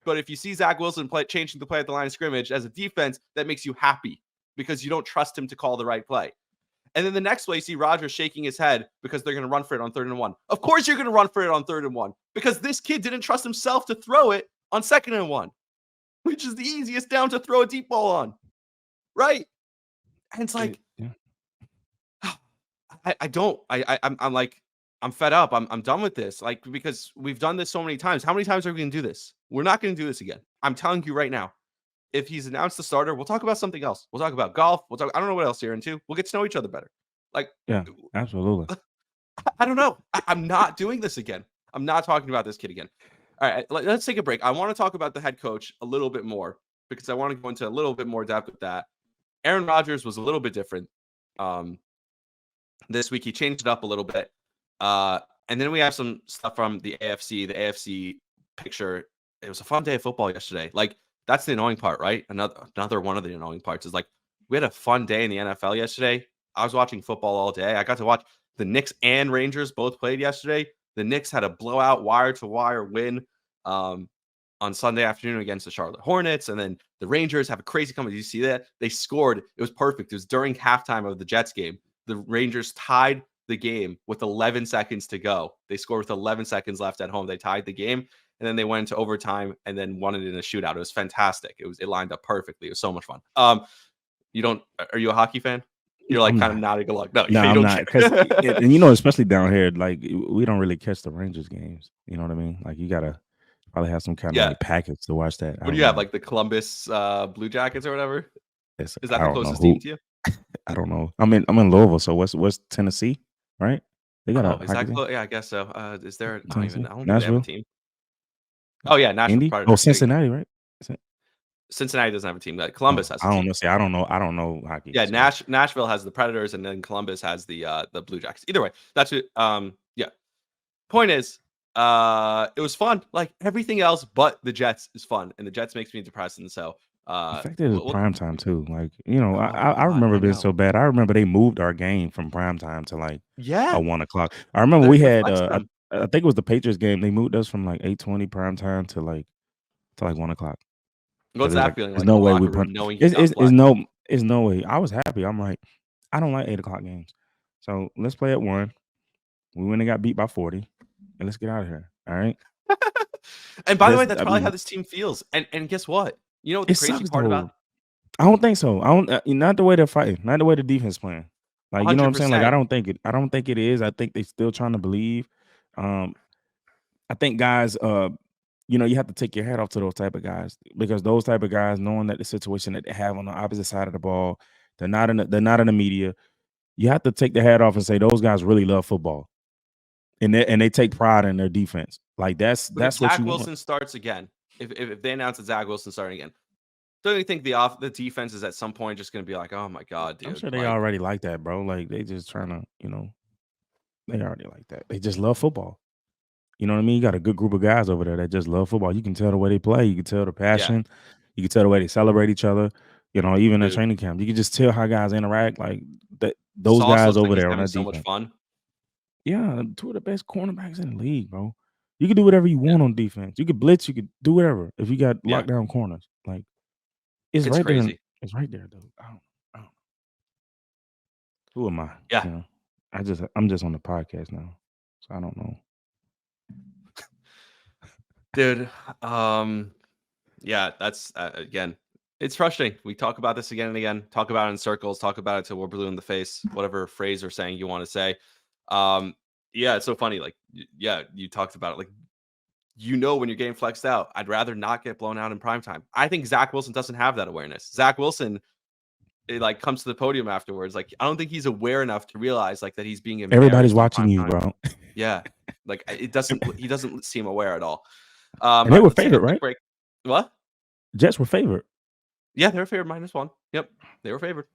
Speaker 1: but if you see Zach Wilson changing the play at the line of scrimmage as a defense, that makes you happy because you don't trust him to call the right play. And then the next play, you see Rodgers shaking his head because they're going to run for it on 3rd and 1. Of course you're going to run for it on 3rd and 1 because this kid didn't trust himself to throw it on 2nd and 1, which is the easiest down to throw a deep ball on. Right? And it's like, I'm like, I'm fed up. I'm done with this. Like, because we've done this so many times. How many times are we going to do this? We're not going to do this again. I'm telling you right now. If he's announced the starter, we'll talk about something else. We'll talk about golf. I don't know what else you're into. We'll get to know each other better. Like,
Speaker 7: yeah, absolutely.
Speaker 1: I don't know. I'm not doing this again. I'm not talking about this kid again. All right, let's take a break. I want to talk about the head coach a little bit more because I want to go into a little bit more depth with that. Aaron Rodgers was a little bit different this week. He changed it up a little bit. And then we have some stuff from the AFC picture. It was a fun day of football yesterday. Like, that's the annoying part, right? Another one of the annoying parts is like we had a fun day in the NFL yesterday. I was watching football all day. I got to watch the Knicks and Rangers both played yesterday. The Knicks had a blowout wire-to-wire win on Sunday afternoon against the Charlotte Hornets. And then the Rangers have a crazy comeback. Did you see that? They scored. It was perfect. It was during halftime of the Jets game. The Rangers tied the game with 11 seconds to go. They scored with 11 seconds left at home. They tied the game. And then they went into overtime and then won it in a shootout. It was fantastic. It lined up perfectly. It was so much fun. Are you a hockey fan? You're like kind of nodding along. No,
Speaker 7: I'm not. And especially down here, like we don't really catch the Rangers games. You know what I mean? Like you gotta probably have some kind of like package to watch that.
Speaker 1: What do you have? Like the Columbus Blue Jackets or whatever?
Speaker 7: Is
Speaker 1: that the closest team to you?
Speaker 7: I don't know. I'm in Louisville. So what's Tennessee? Right? They got
Speaker 1: yeah, I guess so. Is there? I don't know.
Speaker 7: Nashville?
Speaker 1: They have a team. Oh yeah, Nashville.
Speaker 7: Oh, Cincinnati, right?
Speaker 1: Cincinnati doesn't have a team. Columbus has.
Speaker 7: I don't know. See, I don't know hockey.
Speaker 1: Yeah, Nashville has the Predators, and then Columbus has the Blue Jackets. Either way, that's it. Yeah. Point is, It was fun. Like everything else but the Jets is fun, and the Jets makes me depressed. And so,
Speaker 7: The fact that it was
Speaker 1: we'll-
Speaker 7: prime time too. Like, you know, I
Speaker 1: God,
Speaker 7: remember
Speaker 1: I
Speaker 7: being
Speaker 1: know.
Speaker 7: so bad. I remember they moved our game from prime time to like
Speaker 1: Yeah,
Speaker 7: 1:00. I remember we
Speaker 1: they
Speaker 7: had
Speaker 1: flexed
Speaker 7: I
Speaker 1: them.
Speaker 7: think it was the Patriots game. They moved us from like 8:20 prime time to like 1:00.
Speaker 1: What's
Speaker 7: It's
Speaker 1: that
Speaker 7: like
Speaker 1: feeling
Speaker 7: there's
Speaker 1: like in
Speaker 7: no
Speaker 1: the
Speaker 7: way we
Speaker 1: locker
Speaker 7: put
Speaker 1: room, knowing you got flexed?
Speaker 7: it's no way. I was happy. I'm like, I don't like 8:00 games. So let's play at 1. We went and got beat by 40. And let's get out of here. All right.
Speaker 1: And by the way,
Speaker 7: That's
Speaker 1: that's
Speaker 7: I
Speaker 1: probably
Speaker 7: mean,
Speaker 1: how this team feels. And guess what? You know what the
Speaker 7: it
Speaker 1: crazy
Speaker 7: sucks
Speaker 1: part
Speaker 7: though.
Speaker 1: about
Speaker 7: I don't think so. I don't not the way they're fighting, not the way the defense playing. Like, you know what I'm saying? Like,
Speaker 1: 100%.
Speaker 7: I don't think it is. I think they still trying to believe. I think guys, you know, you have to take your hat off to those type of guys, because those type of guys, knowing that the situation that they have on the opposite side of the ball, they're not in the media. You have to take the hat off and say those guys really love football, and they take pride in their defense. Like
Speaker 1: But if
Speaker 7: that's what
Speaker 1: Zach
Speaker 7: you want.
Speaker 1: Wilson starts again, if they announce that Zach Wilson starting again, don't you think the defense is at some point just going to be like, oh my god, dude?
Speaker 7: I'm sure they
Speaker 1: like,
Speaker 7: already like that, bro. Like, they just trying to, you know, they already like that. They just love football. You know what I mean? You got a good group of guys over there that just love football. You can tell the way they play. You can tell the
Speaker 1: yeah,
Speaker 7: passion. You can tell the way they celebrate each other. You know, even at
Speaker 1: dude.
Speaker 7: training camp, you can just tell how guys interact. Like that, those
Speaker 1: Sauce
Speaker 7: guys
Speaker 1: looks like
Speaker 7: over
Speaker 1: he's
Speaker 7: there on
Speaker 1: having
Speaker 7: that
Speaker 1: so much
Speaker 7: defense.
Speaker 1: fun.
Speaker 7: Yeah, 2 of the best cornerbacks in the league, bro. You can do whatever you want on defense. You could blitz. You could do whatever if you got
Speaker 1: Yeah,
Speaker 7: lockdown corners. Like, it's
Speaker 1: it's
Speaker 7: right there.
Speaker 1: crazy.
Speaker 7: It's right there, though. I don't. Who am I?
Speaker 1: Yeah,
Speaker 7: You know, I'm just on the podcast now, so I don't know.
Speaker 1: dude. Yeah, that's again, it's frustrating. We talk about this again and again. Talk about it in circles. Talk about it till we're blue in the face. Whatever phrase or saying you want to say. Yeah, it's so funny. Like, yeah, you talked about it. Like, you know, when you're getting flexed out, I'd rather not get blown out in primetime. I think Zach Wilson doesn't have that awareness. Zach Wilson, it like comes to the podium afterwards. Like, I don't think he's aware enough to realize like that he's being
Speaker 7: Everybody's
Speaker 1: embarrassed on
Speaker 7: watching you,
Speaker 1: primetime.
Speaker 7: bro.
Speaker 1: Yeah, like it doesn't. He doesn't seem aware at all.
Speaker 7: And
Speaker 1: All
Speaker 7: they
Speaker 1: right,
Speaker 7: were
Speaker 1: let's take a
Speaker 7: favored,
Speaker 1: quick
Speaker 7: right?
Speaker 1: break. What?
Speaker 7: Jets were favored.
Speaker 1: Yeah, they were favored -1. Yep, they were favored.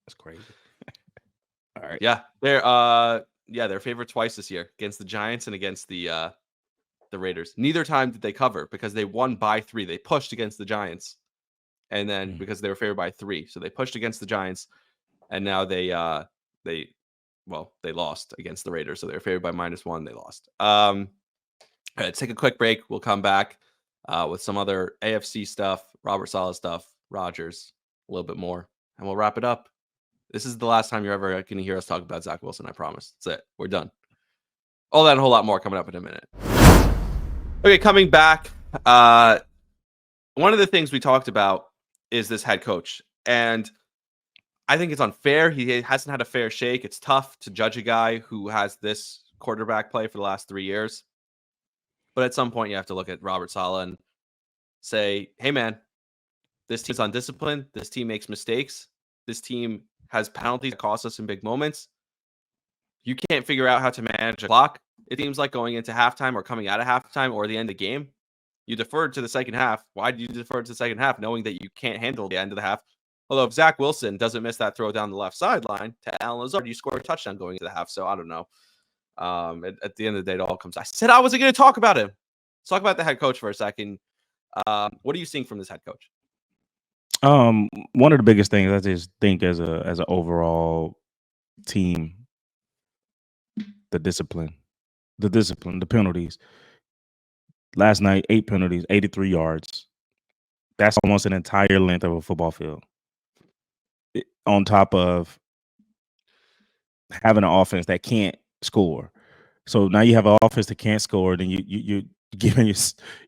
Speaker 7: That's crazy. All right.
Speaker 1: Yeah, they're favored twice this year against the Giants and against the Raiders. Neither time did they cover because they won by 3. They pushed against the Giants, and then because they were favored by 3, so they pushed against the Giants, and now they lost against the Raiders, so they were favored by -1. They lost. All right, let's take a quick break. We'll come back with some other AFC stuff, Robert Saleh stuff, Rodgers, a little bit more, and we'll wrap it up. This is the last time you're ever going to hear us talk about Zach Wilson. I promise. That's it. We're done. All that and a whole lot more coming up in a minute. Okay, coming back. One of the things we talked about is this head coach. And I think it's unfair. He hasn't had a fair shake. It's tough to judge a guy who has this quarterback play for the last 3 years. But at some point, you have to look at Robert Saleh and say, hey, man, this team's undisciplined. This team makes mistakes. This team has penalties that cost us in big moments. You can't figure out how to manage a clock. It seems like going into halftime or coming out of halftime or the end of the game. You deferred to the second half. Why did you defer to the second half knowing that you can't handle the end of the half? Although if Zach Wilson doesn't miss that throw down the left sideline to Alan Lazard, you score a touchdown going into the half. So I don't know. At the end of the day, it all comes. I said I wasn't going to talk about him. Let's talk about the head coach for a second. What are you seeing from this head coach?
Speaker 7: One of the biggest things I just think as an overall team, the discipline, the penalties. Last night, 8 penalties, 83 yards. That's almost an entire length of a football field. On top of having an offense that can't score. So now you have an offense that can't score, then you're giving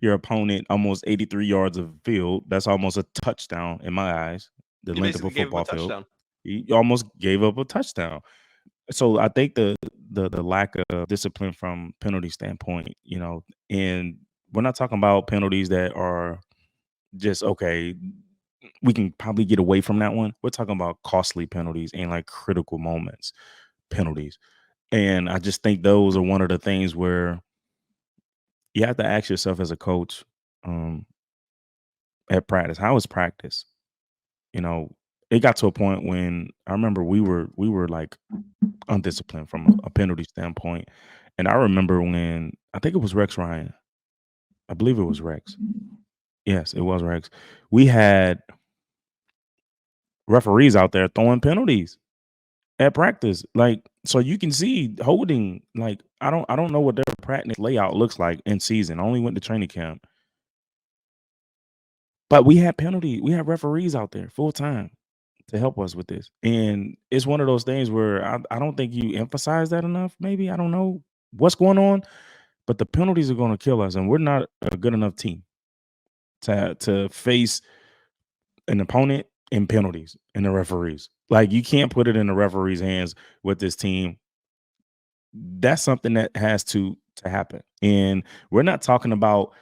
Speaker 7: your opponent almost 83 yards of field. That's almost a touchdown in my eyes. The length of a football field. He almost gave up a touchdown. So I think the lack of discipline from penalty standpoint, you know, and we're not talking about penalties that are just okay. We can probably get away from that one. We're talking about costly penalties and like critical moments penalties. And I just think those are one of the things where you have to ask yourself as a coach at practice, how is practice? You know, it got to a point when I remember we were like undisciplined from a penalty standpoint. And I remember when I think it was Rex Ryan. I believe it was Rex. Yes, it was Rex. We had referees out there throwing penalties at practice. Like, so you can see holding, like, I don't know what their practice layout looks like in season. I only went to training camp. But we had referees out there full time to help us with this. And it's one of those things where I don't think you emphasize that enough. Maybe I don't know what's going on, but the penalties are going to kill us, and we're not a good enough team to face an opponent in penalties and the referees. Like, you can't put it in the referees' hands with this team. That's something that has to happen. And we're not talking about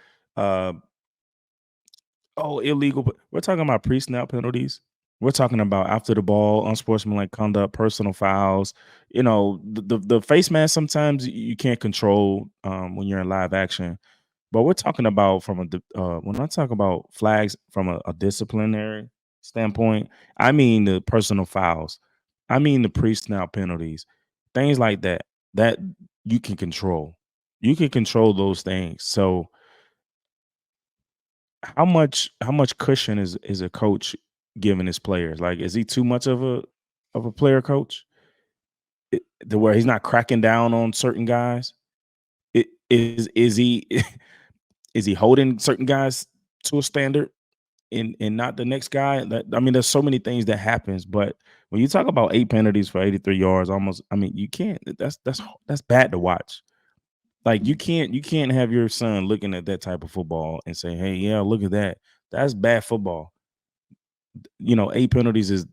Speaker 7: illegal, but we're talking about pre-snap penalties. We're talking about after the ball, unsportsmanlike conduct, personal fouls. You know, the face mask sometimes you can't control when you're in live action. But we're talking about when I talk about flags from a disciplinary standpoint, I mean the personal fouls. I mean the pre-snap penalties, things like that, that you can control. You can control those things. So how much cushion is a coach giving his players? Like, is he too much of a player coach? To where he's not cracking down on certain guys? Is he is he holding certain guys to a standard and not the next guy? I mean, there's so many things that happens, but when you talk about 8 penalties for 83 yards, almost, I mean, you can't. That's bad to watch. Like, you can't have your son looking at that type of football and say, "Hey, yeah, look at that. That's bad football." 8 penalties is,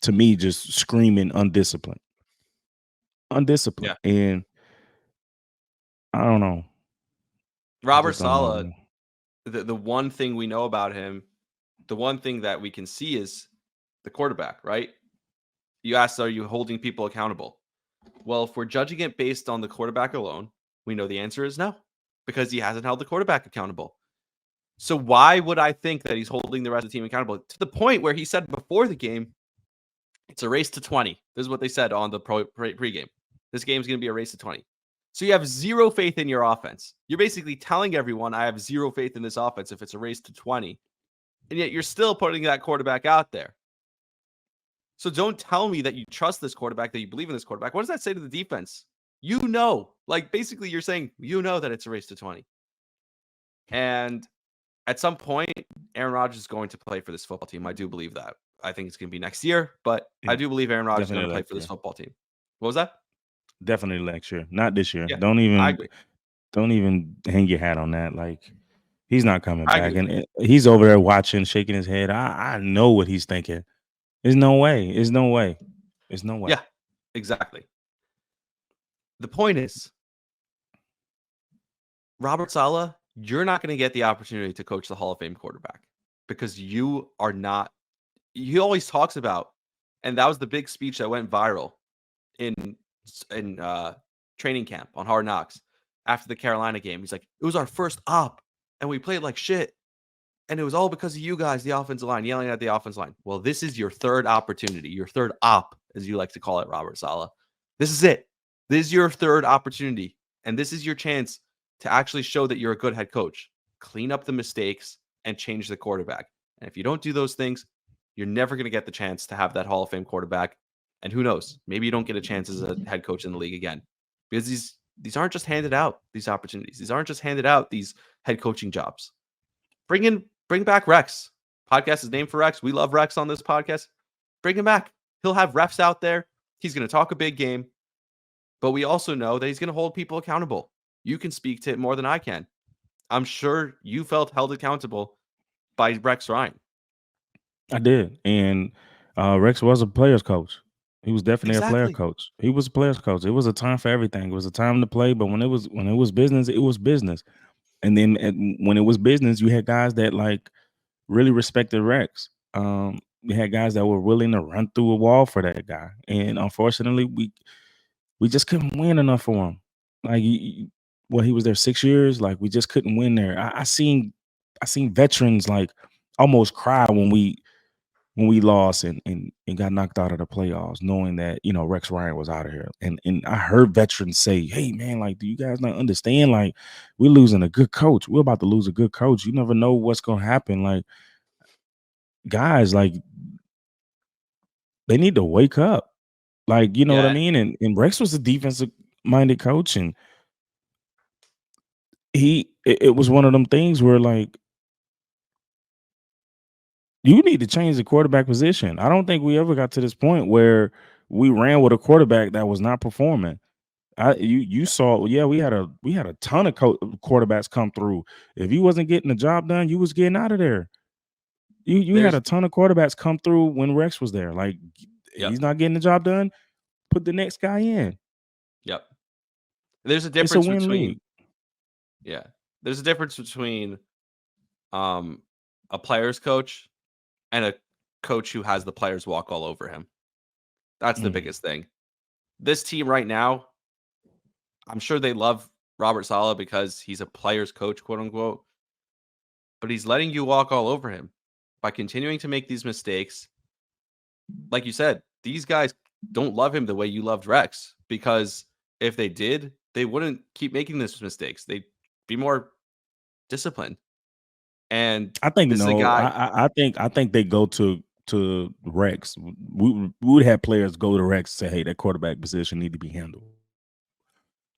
Speaker 7: to me, just screaming undisciplined. Undisciplined.
Speaker 1: Yeah.
Speaker 7: And I don't know.
Speaker 1: Robert
Speaker 7: just don't know,
Speaker 1: Saleh,
Speaker 7: man.
Speaker 1: the one thing we know about him, the one thing that we can see is the quarterback, right? You asked, are you holding people accountable? Well, if we're judging it based on the quarterback alone, we know the answer is no, because he hasn't held the quarterback accountable. So why would I think that he's holding the rest of the team accountable? To the point where he said before the game, it's a race to 20. This is what they said on the pregame. This game's going to be a race to 20. So you have zero faith in your offense. You're basically telling everyone, I have zero faith in this offense if it's a race to 20. And yet you're still putting that quarterback out there. So don't tell me that you trust this quarterback, that you believe in this quarterback. What does that say to the defense? Like, basically you're saying, that it's a race to 20. And at some point, Aaron Rodgers is going to play for this football team. I do believe that. I think it's going to be next year, but I do believe Aaron Rodgers is going to play for this football team. What was that?
Speaker 7: Definitely next year, not this year.
Speaker 1: Yeah,
Speaker 7: Don't
Speaker 1: I agree.
Speaker 7: even hang your hat on that. Like, he's not coming back, and he's over there watching, shaking his head. I know what he's thinking. There's no way. There's no way. There's no way.
Speaker 1: Yeah, exactly. The point is, Robert Saleh, you're not going to get the opportunity to coach the Hall of Fame quarterback because you are not. He always talks about, and that was the big speech that went viral in training camp on Hard Knocks after the Carolina game. He's like, it was our first op, and we played like shit. And it was all because of you guys, the offensive line, yelling at the offensive line. Well, this is your third opportunity, your third op, as you like to call it, Robert Saleh. This is it. This is your third opportunity. And this is your chance to actually show that you're a good head coach. Clean up the mistakes and change the quarterback. And if you don't do those things, you're never going to get the chance to have that Hall of Fame quarterback. And who knows? Maybe you don't get a chance as a head coach in the league again. Because these aren't just handed out, these opportunities. These aren't just handed out, these head coaching jobs. Bring back Rex. Podcast is named for Rex. We love Rex on this podcast. Bring him back. He'll have refs out there. He's going to talk a big game. But we also know that he's going to hold people accountable. You can speak to it more than I can. I'm sure you felt held accountable by Rex Ryan.
Speaker 7: I did. And Rex was a player's coach. He was definitely a player coach. He was a player's coach. It was a time for everything. It was a time to play, but when it was business, it was business. And then when it was business, you had guys that like really respected Rex. You had guys that were willing to run through a wall for that guy. And unfortunately, we just couldn't win enough for him. Like, he was there 6 years. Like, we just couldn't win there. I seen veterans like almost cry when we when we lost and got knocked out of the playoffs, knowing that, Rex Ryan was out of here. And I heard veterans say, hey, man, like, do you guys not understand? Like, we're losing a good coach. We're about to lose a good coach. You never know what's going to happen. Like, guys, like, they need to wake up. Like, you know what I mean? And Rex was a defensive-minded coach, and it was one of them things where, like, you need to change the quarterback position. I don't think we ever got to this point where we ran with a quarterback that was not performing. You saw, we had a ton of quarterbacks come through. If you wasn't getting the job done, you was getting out of there. You had a ton of quarterbacks come through when Rex was there. Like, he's not getting the job done, put the next guy in.
Speaker 1: Yep. There's a
Speaker 7: It's
Speaker 1: difference
Speaker 7: a win
Speaker 1: between
Speaker 7: league.
Speaker 1: Yeah. There's a difference between a player's coach and a coach who has the players walk all over him. That's the biggest thing. This team right now, I'm sure they love Robert Saleh because he's a player's coach, quote unquote. But he's letting you walk all over him by continuing to make these mistakes. Like you said, these guys don't love him the way you loved Rex, because if they did, they wouldn't keep making these mistakes. They'd be more disciplined. And
Speaker 7: I think
Speaker 1: this is a guy.
Speaker 7: I think they go to Rex. We would have players go to Rex and say, hey, that quarterback position need to be handled.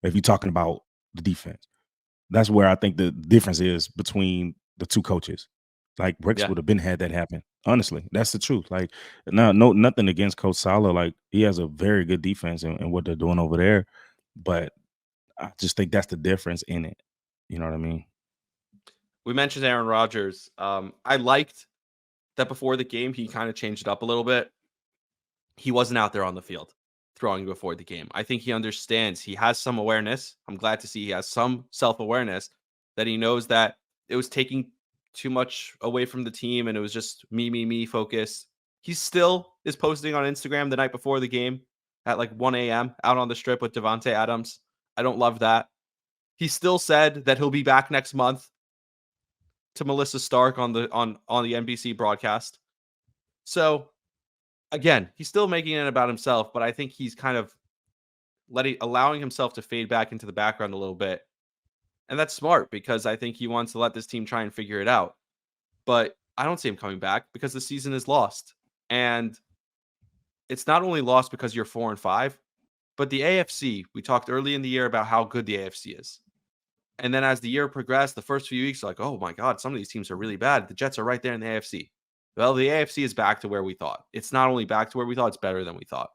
Speaker 7: If you're talking about the defense, that's where I think the difference is between the two coaches. Like, Rex would have been had that happen. Honestly, that's the truth. Like, nothing against Coach Saleh. Like, he has a very good defense and what they're doing over there. But I just think that's the difference in it. You know what I mean?
Speaker 1: We mentioned Aaron Rodgers. I liked that before the game, he kind of changed it up a little bit. He wasn't out there on the field throwing before the game. I think he understands. He has some awareness. I'm glad to see he has some self-awareness, that he knows that it was taking too much away from the team and it was just me focus. He still is posting on Instagram the night before the game at like 1 a.m. out on the strip with Devontae Adams. I don't love that. He still said that he'll be back next month to Melissa Stark on the NBC broadcast. So again, he's still making it about himself, but I think he's kind of allowing himself to fade back into the background a little bit. And that's smart, because I think he wants to let this team try and figure it out. But I don't see him coming back because the season is lost. And it's not only lost because you're 4-5, but the AFC, we talked early in the year about how good the AFC is. And then as the year progressed, the first few weeks, like, oh my God, some of these teams are really bad. The Jets are right there in the AFC. Well, the AFC is back to where we thought. It's not only back to where we thought, it's better than we thought.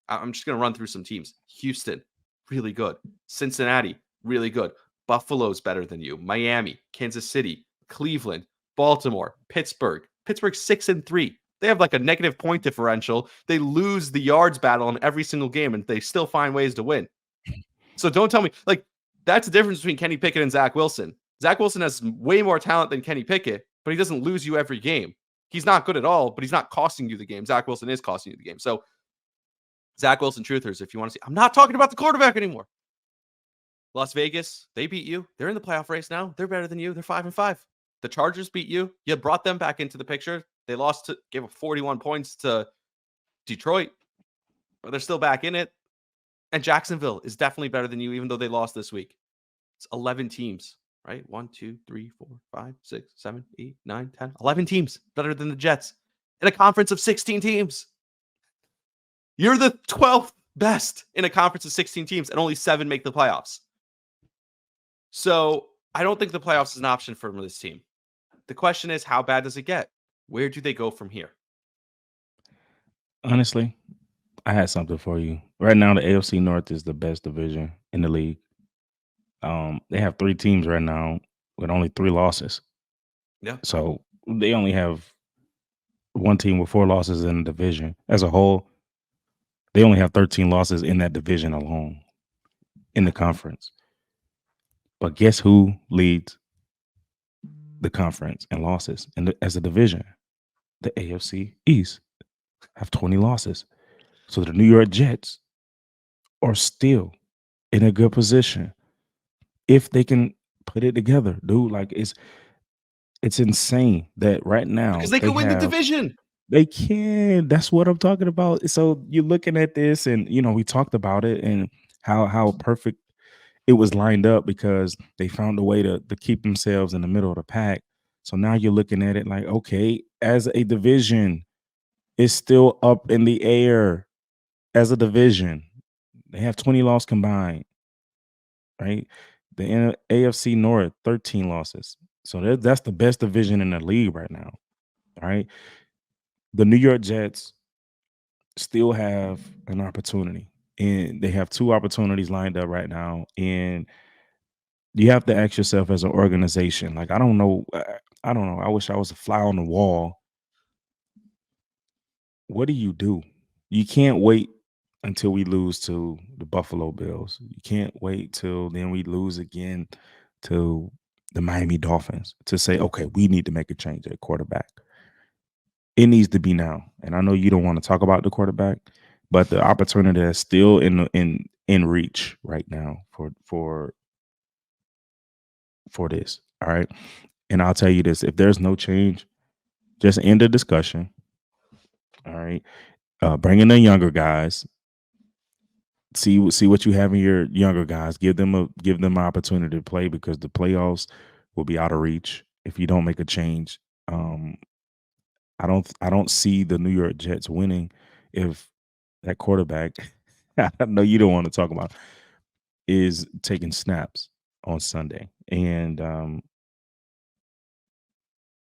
Speaker 1: I'm just going to run through some teams. Houston, really good. Cincinnati, really good. Buffalo's better than you. Miami, Kansas City, Cleveland, Baltimore, Pittsburgh. Pittsburgh's 6-3. They have like a negative point differential. They lose the yards battle in every single game, and they still find ways to win. So don't tell me, like, that's the difference between Kenny Pickett and Zach Wilson. Zach Wilson has way more talent than Kenny Pickett, but he doesn't lose you every game. He's not good at all, but he's not costing you the game. Zach Wilson is costing you the game. So Zach Wilson truthers, if you want to see, I'm not talking about the quarterback anymore. Las Vegas, they beat you. They're in the playoff race now. They're better than you. They're 5-5. The Chargers beat you. You brought them back into the picture. They gave up 41 points to Detroit, but they're still back in it. And Jacksonville is definitely better than you, even though they lost this week. It's 11 teams, right? 1, 2, 3, 4, 5, 6, 7, 8, 9, 10, 11 teams better than the Jets in a conference of 16 teams. You're the 12th best in a conference of 16 teams, and only 7 make the playoffs. So I don't think the playoffs is an option for this team. The question is, how bad does it get? Where do they go from here?
Speaker 7: Honestly, I had something for you. Right now, the AFC North is the best division in the league. They have 3 teams right now with only 3 losses.
Speaker 1: Yeah.
Speaker 7: So they only have 1 team with 4 losses in the division. As a whole, they only have 13 losses in that division alone in the conference. But guess who leads the conference in losses as a division? The AFC East have 20 losses. So the New York Jets are still in a good position if they can put it together, dude. Like, it's insane that right now
Speaker 1: Because they could win the division.
Speaker 7: They can. That's what I'm talking about. So you're looking at this, and we talked about it and how perfect it was lined up because they found a way to keep themselves in the middle of the pack. So now you're looking at it like, okay, as a division, it's still up in the air as a division. They have 20 losses combined, right? The AFC North, 13 losses. So that's the best division in the league right now, right? The New York Jets still have an opportunity, and they have two opportunities lined up right now. And you have to ask yourself as an organization, like, I don't know. I wish I was a fly on the wall. What do? You can't wait until we lose to the Buffalo Bills. You can't wait till then we lose again to the Miami Dolphins to say, okay, we need to make a change at quarterback. It needs to be now. And I know you don't want to talk about the quarterback, but the opportunity is still in reach right now for this. All right. And I'll tell you this: if there's no change, just end the discussion. All right. Bring in the younger guys. See what you have in your younger guys. Give them an opportunity to play, because the playoffs will be out of reach if you don't make a change. I don't see the New York Jets winning if that quarterback, I know you don't want to talk about, is taking snaps on Sunday. And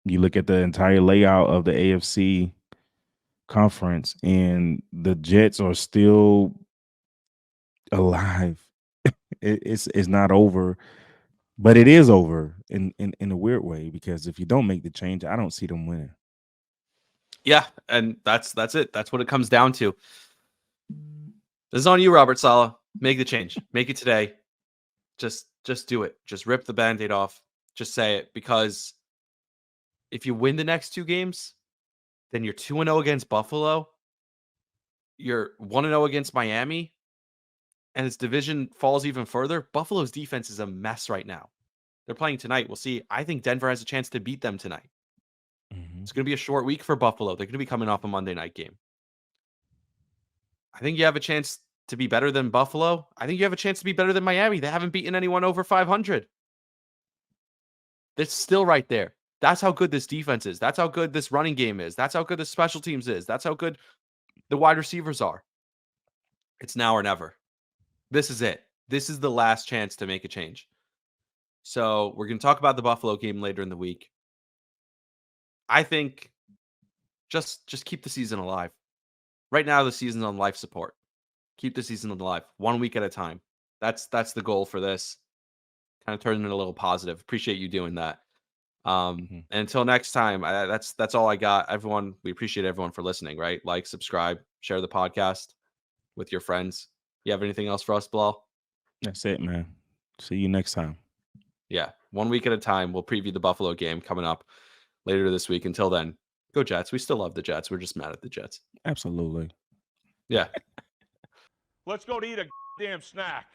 Speaker 7: you look at the entire layout of the AFC conference, and the Jets are still alive. It's not over, but it is over in a weird way, because if you don't make the change, I don't see them winning.
Speaker 1: Yeah, and that's it. That's what it comes down to. This is on you, Robert Saleh. Make the change. Make it today. Just do it. Just rip the Band-Aid off. Just say it, because if you win the next two games, then you're 2-0 against Buffalo. You're 1-0 against Miami, and its division falls even further. Buffalo's defense is a mess right now. They're playing tonight. We'll see. I think Denver has a chance to beat them tonight. It's going to be a short week for Buffalo. They're going to be coming off a Monday night game. I think you have a chance to be better than Buffalo. I think you have a chance to be better than Miami. They haven't beaten anyone over 500. It's still right there. That's how good this defense is. That's how good this running game is. That's how good the special teams is. That's how good the wide receivers are. It's now or never. This is it. This is the last chance to make a change. So we're going to talk about the Buffalo game later in the week. I think just keep the season alive. Right now, the season's on life support. Keep the season alive, 1 week at a time. That's the goal for this. Kind of turning it a little positive. Appreciate you doing that. And until next time, that's all I got. Everyone, we appreciate everyone for listening, right? Like, subscribe, share the podcast with your friends. You have anything else for us, Bilal?
Speaker 7: That's it, man. See you next time.
Speaker 1: Yeah, 1 week at a time. We'll preview the Buffalo game coming up later this week. Until then, go Jets. We still love the Jets. We're just mad at the Jets.
Speaker 7: Absolutely.
Speaker 1: Yeah.
Speaker 5: Let's go to eat a damn snack.